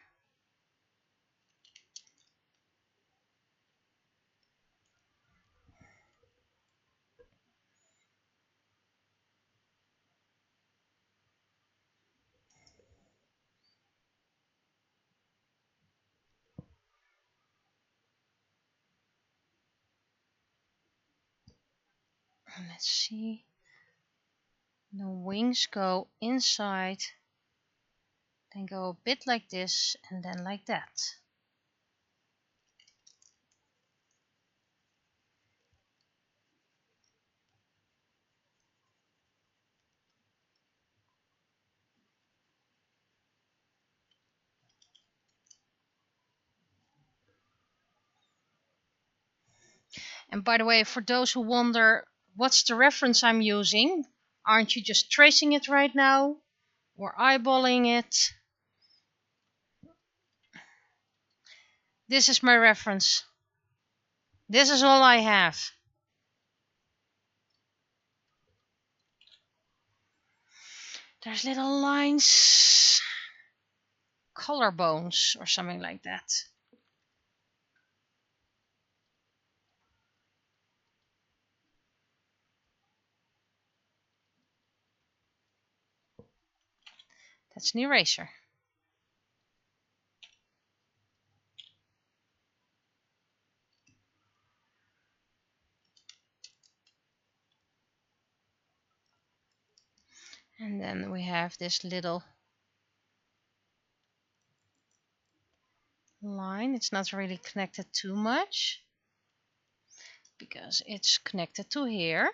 Speaker 1: And let's see. The wings go inside, then go a bit like this and then like that. And by the way, for those who wonder what's the reference I'm using, aren't you just tracing it right now or eyeballing it? This is my reference. This is all I have. There's little lines, collarbones or something like that. That's an eraser. And then we have this little line. It's not really connected too much because it's connected to here.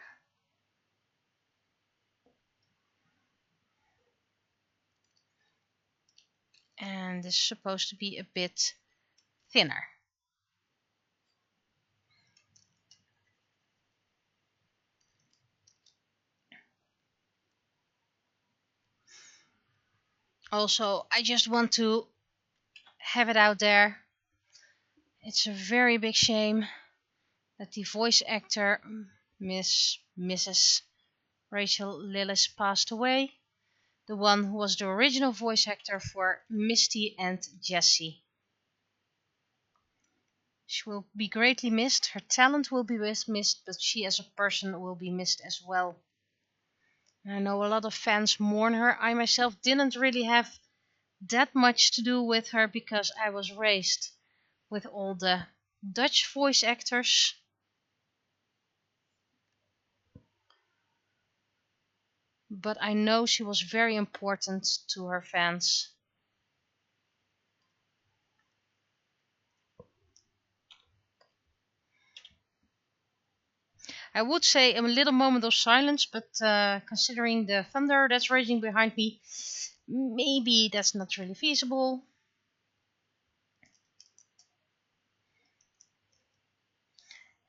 Speaker 1: And this is supposed to be a bit thinner. Also, I just want to have it out there. It's a very big shame that the voice actor, Mrs. Rachel Lillis passed away, the one who was the original voice actor for Misty and Jessie. She will be greatly missed. Her talent will be missed, but she as a person will be missed as well. I know a lot of fans mourn her. I myself didn't really have that much to do with her because I was raised with all the Dutch voice actors. But I know she was very important to her fans. I would say a little moment of silence, but considering the thunder that's raging behind me, maybe that's not really feasible.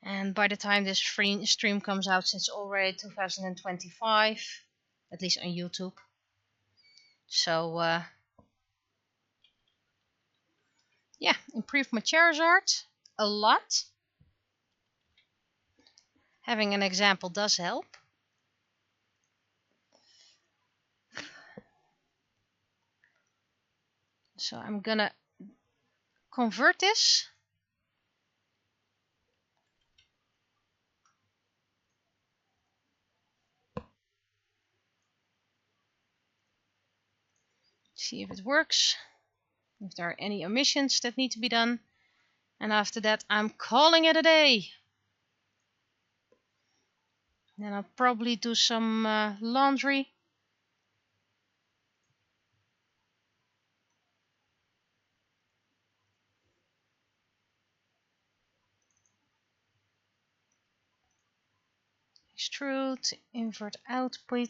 Speaker 1: And by the time this stream comes out, it's already 2025, at least on YouTube. So, yeah, improved my Charizard a lot. Having an example does help. So I'm gonna convert this. See if it works. If there are any omissions that need to be done. And after that, I'm calling it a day. Then I'll probably do some laundry. Extrude, invert output.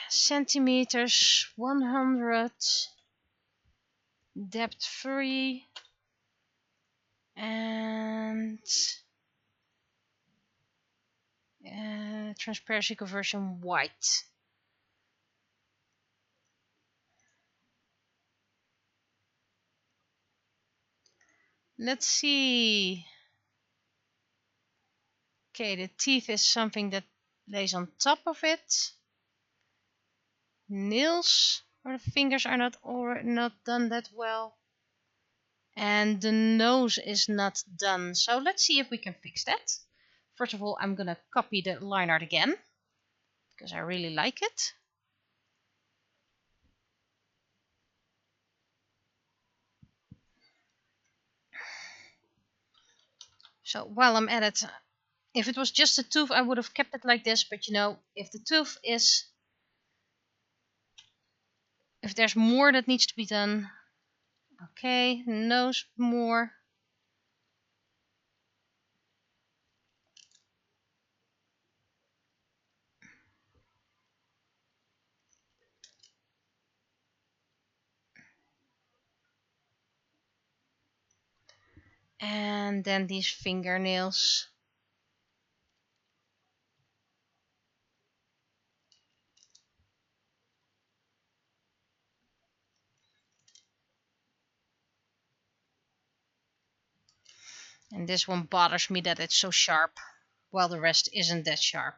Speaker 1: Centimeters, 100. Depth 3. And transparency conversion white. Let's see. Okay, the teeth is something that lays on top of it. Nails or the fingers are not done that well. And the nose is not done. So let's see if we can fix that. First of all, I'm gonna copy the line art again because I really like it. So while I'm at it, if it was just a tooth, I would have kept it like this. But you know, if the tooth is, if there's more that needs to be done, okay, nose more. And then these fingernails. And this one bothers me that it's so sharp, while the rest isn't that sharp.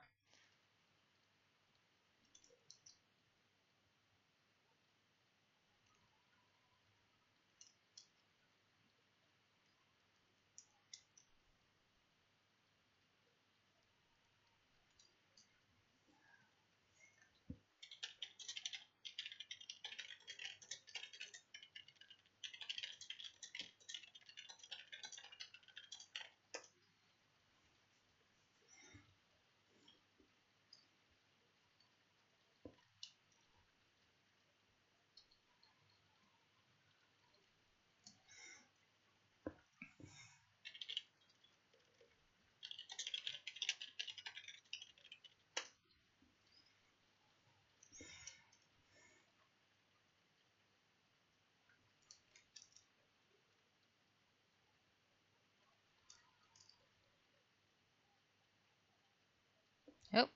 Speaker 1: Oh.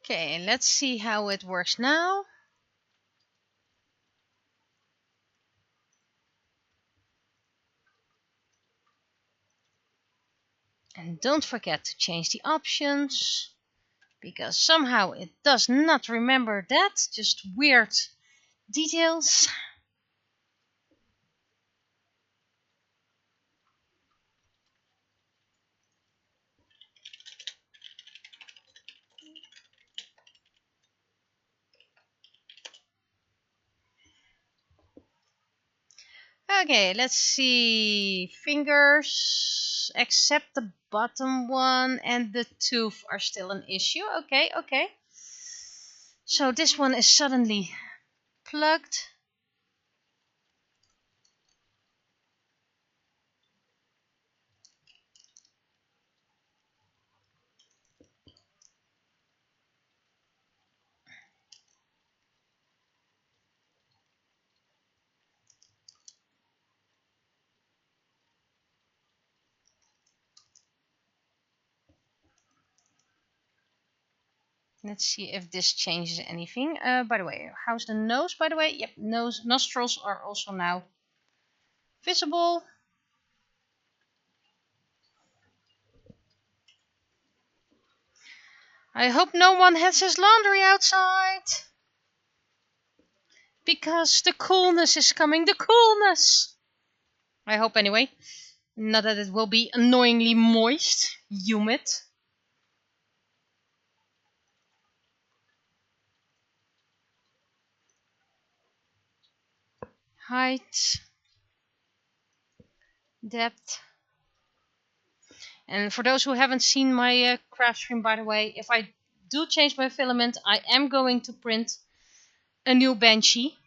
Speaker 1: Okay, let's see how it works now. don't forget to change the options, because somehow it does not remember that. Just weird details. Okay, let's see. Fingers, except the bottom one, and the tooth are still an issue. Okay. So this one is suddenly plugged. Let's see if this changes anything. By the way, how's the nose, by the way? Yep, nostrils are also now visible. I hope no one has his laundry outside. Because the coolness is coming. The coolness! I hope anyway. Not that it will be annoyingly moist. Humid. Height. Depth. And for those who haven't seen my craft stream, by the way, if I do change my filament, I am going to print a new Banshee.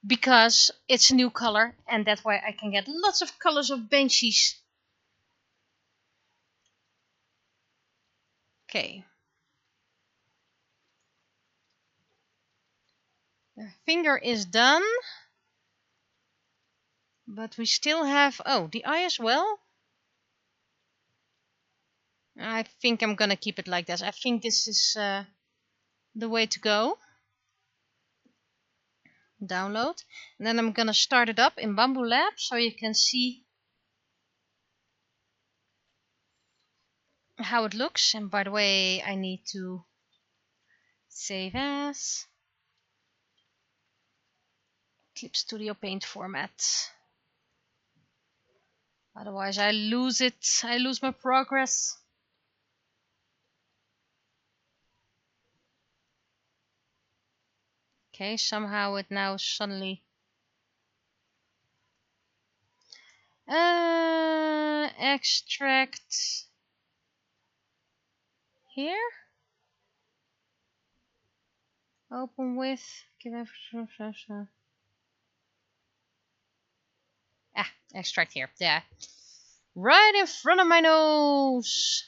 Speaker 1: Because it's a new color, and that way I can get lots of colors of Banshees. Okay. The finger is done. But we still have... Oh, the eye as well? I think I'm gonna keep it like this. I think this is the way to go. Download. And then I'm gonna start it up in Bamboo Lab so you can see how it looks. And by the way, I need to save as Clip Studio Paint format. Otherwise I lose it. I lose my progress. Okay, somehow it now suddenly... extract here. Open with. Extract here. Yeah. Right in front of my nose.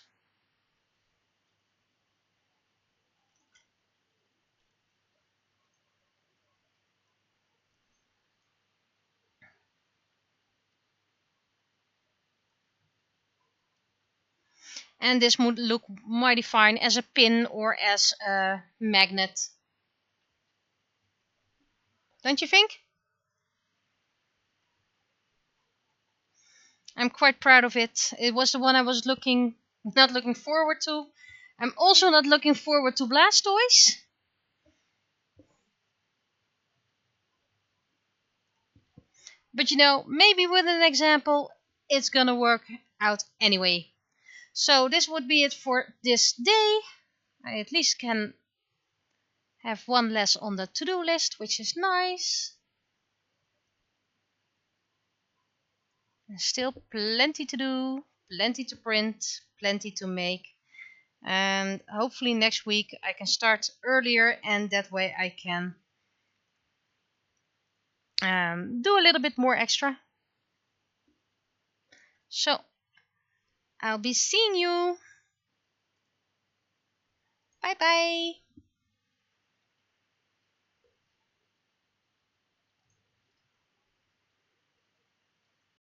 Speaker 1: And this would look mighty fine as a pin or as a magnet. Don't you think? I'm quite proud of it. It was the one I was not looking forward to. I'm also not looking forward to Blastoise. But you know, maybe with an example, it's gonna work out anyway. So this would be it for this day. I at least can have one less on the to-do list, which is nice. There's still plenty to do, plenty to print, plenty to make. And hopefully next week I can start earlier, and that way I can do a little bit more extra. So I'll be seeing you. Bye bye.